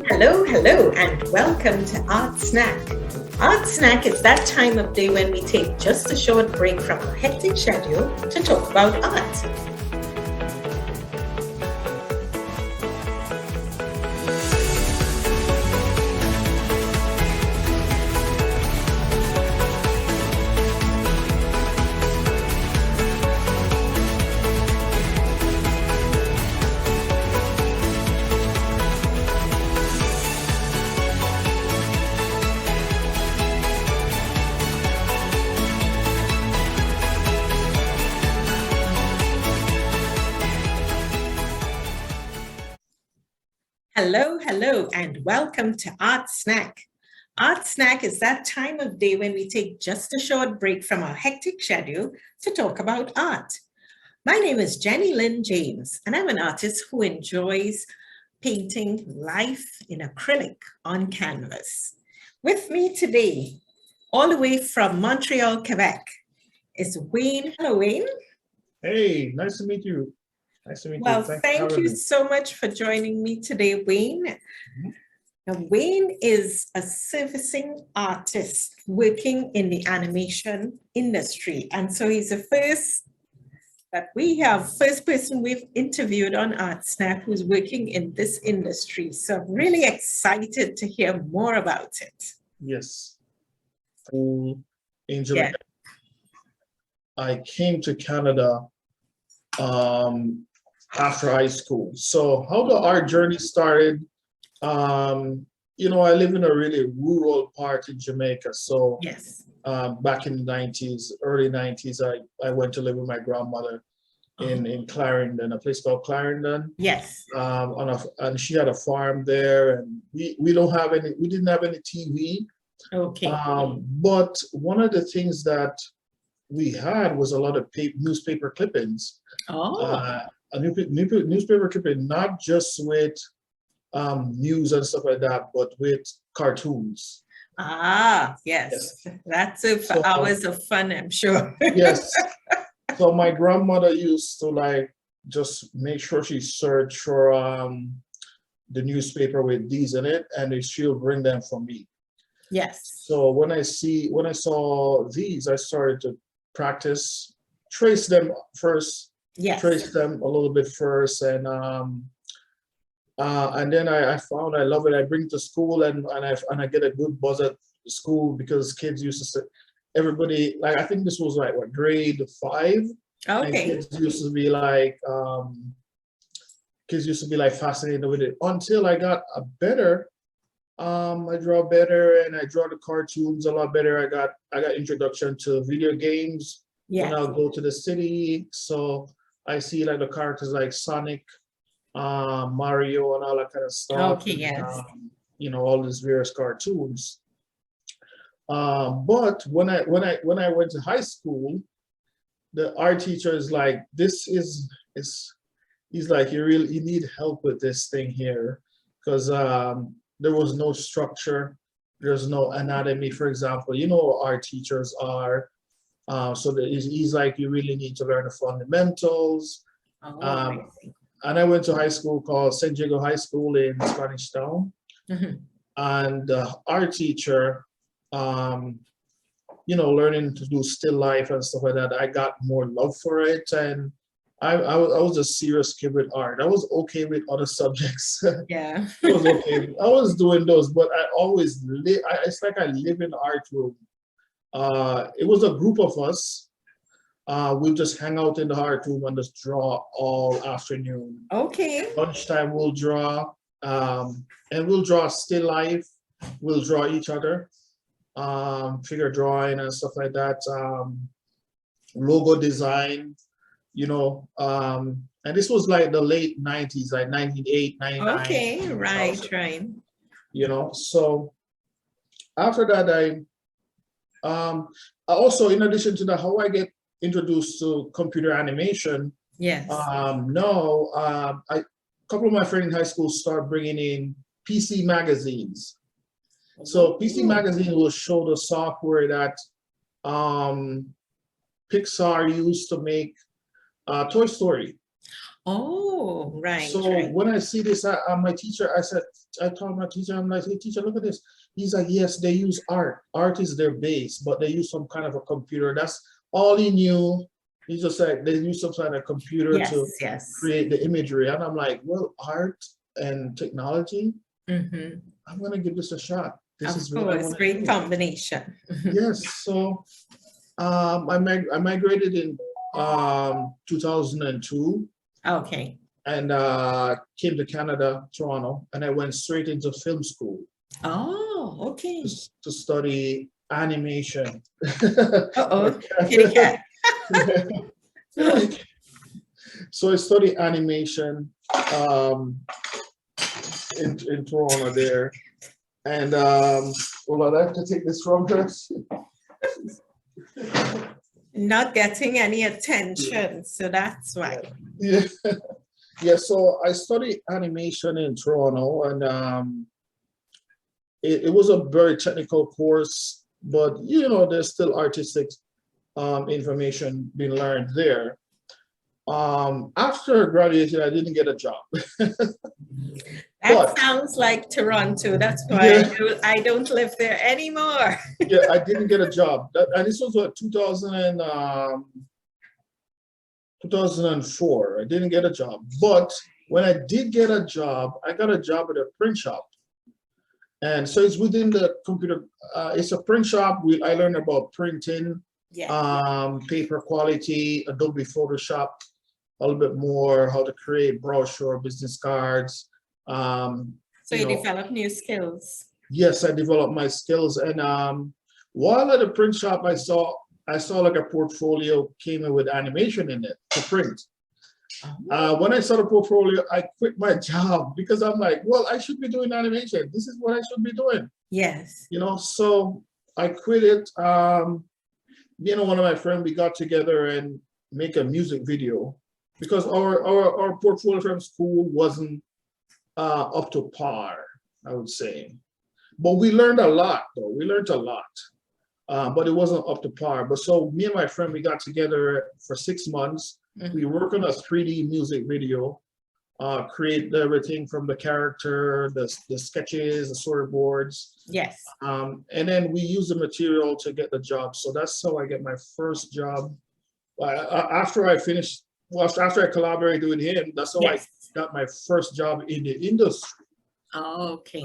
Hello, hello, and welcome to Art Snack. Art Snack is that time of day when we take just a short break from our hectic schedule to talk about art. Hello, hello, and welcome to Art Snack. Art Snack is that time of day when we take just a short break from our hectic schedule to talk about art. My name is Jennylynd James, and I'm an artist who enjoys painting life in acrylic on canvas. With me today, all the way from Montreal, Quebec, is Wayne. Hello, Wayne. Hey, nice to meet you. Nice to meet you. Well, Thanks for thank having you me. so much for joining me today, Wayne. Now, Wayne is a servicing artist working in the animation industry. And so he's the first person we've interviewed on Art Snack who's working in this industry. So I'm really excited to hear more about it. Yes. In Yeah. Jamaica, I came to Canada after high school. So how the art journey started, I live in a really rural part in Jamaica. So Yes. back in the 90s, early 90s, I went to live with my grandmother in Clarendon, a place called Clarendon. Yes. And she had a farm there, and we didn't have any TV. Okay. But one of the things that we had was a lot of newspaper clippings. A newspaper clipping, not just with news and stuff like that, but with cartoons. Yes. That's for So, hours of fun, I'm sure. yes. So my grandmother used to just make sure she searched for the newspaper with these in it, and she'll bring them for me. Yes. So when I saw these, I started to practice, trace them first, Yes. trace them a little bit first, and then I found I love it. I bring it to school, and I get a good buzz at school because kids used to say, everybody, like, I think this was like what, grade 5, and Okay. kids used to be like fascinated with it until I got a better. I draw better, and I draw the cartoons a lot better. I got introduction to video games when Yes. I go to the city. So I see like the characters like Sonic, Mario, and all that kind of stuff. Okay, yes. All these various cartoons. But when I went to high school, the art teacher is like, he's like, you need help with this thing here, because there was no structure, there's no anatomy, for example. Art teachers are. So he's like, you really need to learn the fundamentals. I see. And I went to high school called St. Jago High School in Spanish Town. And the art teacher, learning to do still life and stuff like that, I got more love for it. And I was a serious kid with art. I was okay with other subjects. Yeah. I was okay. I was doing those, but I always it's like I live in the art room. It was a group of us. We'll just hang out in the art room and just draw all afternoon. Okay. Lunchtime we'll draw, and we'll draw still life. We'll draw each other, figure drawing and stuff like that. Logo design, and this was like the late 90s, like 98, 99. Okay, right. So after that, I also, in addition to that, how I get introduced to computer animation. Yes. A couple of my friends in high school start bringing in PC magazines. So PC magazine will show the software that Pixar used to make Toy Story. Oh, Oh, right. So right. when I see this, my teacher, I told my teacher, I'm like, hey, teacher, look at this. He's like, yes, they use art. Art is their base, but they use some kind of a computer. That's all he knew. He just said they use some kind of computer to Yes. create the imagery. And I'm like, well, art and technology, I'm going to give this a shot. This is what I want to great do. combination. Yes. So I migrated in 2002. Okay. And came to Canada, Toronto, and I went straight into film school. Oh, okay. To study animation. Uh-oh, kitty cat. So I studied animation in Toronto there. And hold on, I have to take this from her. Not getting any attention, so that's why. Yeah. Yeah, so I studied animation in Toronto, and it was a very technical course, but you know, there's still artistic information being learned there. After graduation, I didn't get a job. That sounds like Toronto. That's why I don't live there anymore. Yeah, I didn't get a job. And this was what, 2004. I didn't get a job. But when I did get a job, I got a job at a print shop. And so it's within the computer. It's a print shop. I learned about printing, paper quality, Adobe Photoshop, a little bit more, how to create brochure, business cards. So you develop new skills. Yes, I developed my skills. And while at the print shop, I saw like a portfolio came in with animation in it to print. When I saw the portfolio, I quit my job because I'm like, well, I should be doing animation. This is what I should be doing. Yes. You know, so I quit it. You know, one of my friends, we got together and make a music video because our portfolio from school wasn't up to par, I would say. But we learned a lot, though. We learned a lot. But it wasn't up to par. But so me and my friend, we got together for 6 months. We worked on a 3D music video, create everything from the character, the sketches, the storyboards. Yes. And then we use the material to get the job. So that's how I get my first job. After I finished, after I collaborated with him, that's how I got my first job in the industry. Oh, okay.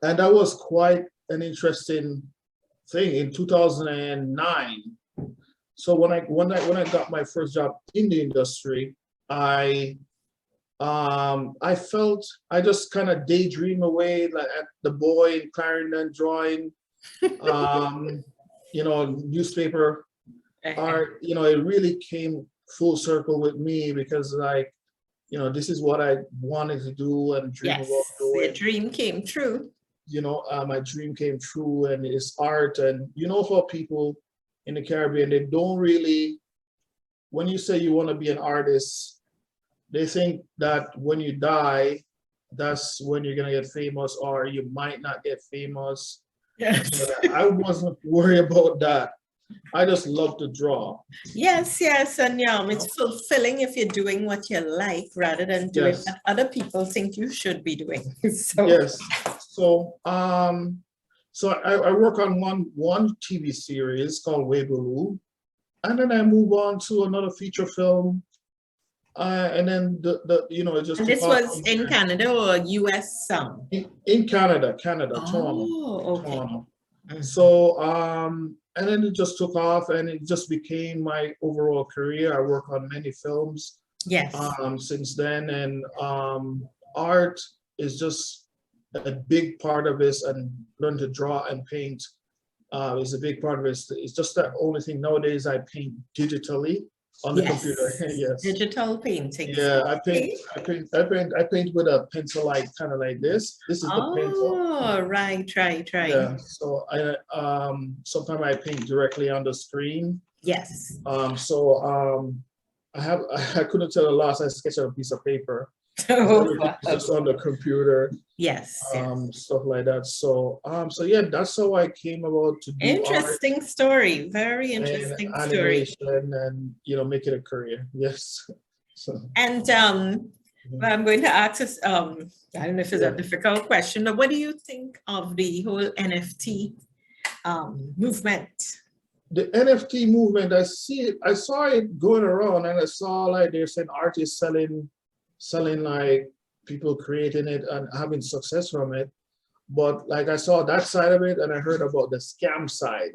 And that was quite an interesting thing in 2009. So when I got my first job in the industry, I felt I just kind of daydream away, like at the boy in Clarendon drawing, you know, newspaper art. You know, it really came full circle with me because, like, you know, this is what I wanted to do and dream about doing. Your dream came true. You know, my dream came true, and it's art. And you know, for people in the Caribbean, they don't really, when you say you want to be an artist, they think that when you die, that's when you're gonna get famous, or you might not get famous. Yes. But I wasn't worried about that. I just love to draw. Yes, and it's fulfilling if you're doing what you like rather than doing what other people think you should be doing. So. Yes. So so I work on one TV series called Weibulu, and then I move on to another feature film, and then the you know, it just. And this was in Canada or U.S. some? In Canada, Toronto. Oh, okay. Toronto. So and then it just took off, and it just became my overall career. I work on many films. Yes. Since then, and art is just a big part of this, and learn to draw and paint is a big part of it. It's just the only thing nowadays I paint digitally on the computer. Yes. Digital painting. Yeah, I paint with a pencil, like kind of like this. This is the pencil. Oh, right. Yeah. So I sometimes I paint directly on the screen. Yes. So I couldn't tell the last I sketched on a piece of paper. Just on the computer. Yes. Stuff like that. So so yeah, that's how I came about to do interesting art story. Very interesting and story. animation, and you know, make it a career. Yes. So, And I'm going to ask us, I don't know if it's a difficult question, but what do you think of the whole NFT movement? the NFT movement, I saw it going around, and I saw like they're saying artists selling like people creating it and having success from it. But like I saw that side of it, and I heard about the scam side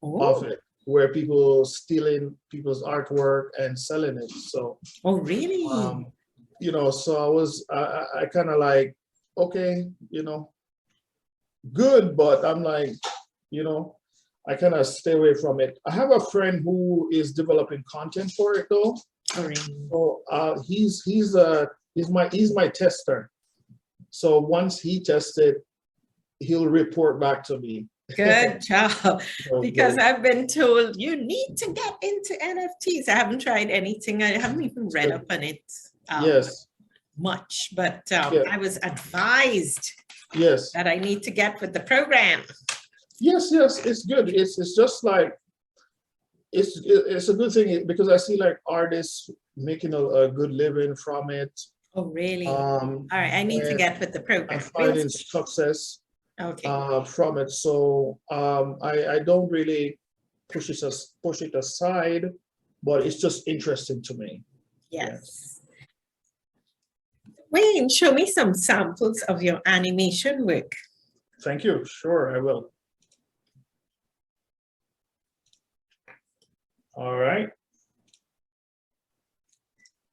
of it, where people stealing people's artwork and selling it. So really? You know, so I kind of like, okay, you know, good, but I'm like, you know, I kind of stay away from it. I have a friend who is developing content for it though. So he's my tester. So once he tests it, he'll report back to me. Good job. Because I've been told you need to get into NFTs. I haven't tried anything. I haven't even read up on it much, but I was advised that I need to get with the program. Yes, it's good. It's just like it's a good thing because I see like artists making a good living from it. Oh, really? All right, I need to get with the program. And finding success from it. So I don't really push it aside, but it's just interesting to me. Yes. Wayne, show me some samples of your animation work. Thank you. Sure, I will. All right.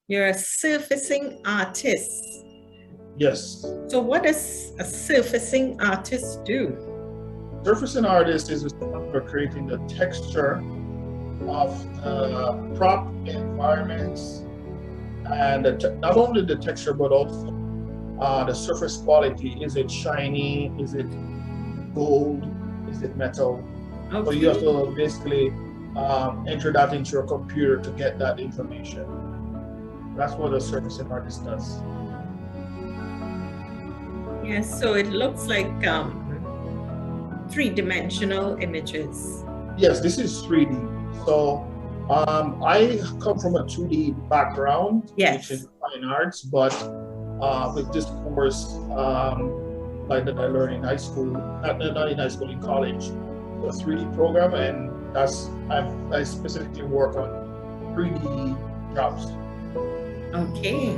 You're a surfacing artist. Yes. So what does a surfacing artist do? Surfacing artist is responsible for creating the texture of the prop environments and not only the texture, but also the surface quality. Is it shiny? Is it gold? Is it metal? Okay. So you have to basically enter that into your computer to get that information. That's what a surfacing artist does. Yes, so it looks like three-dimensional images. Yes, this is 3D. So I come from a 2D background, which is fine arts, but with this course, like that I learned in high school, not in high school, in college, a 3D program, and I specifically work on 3D jobs. Okay.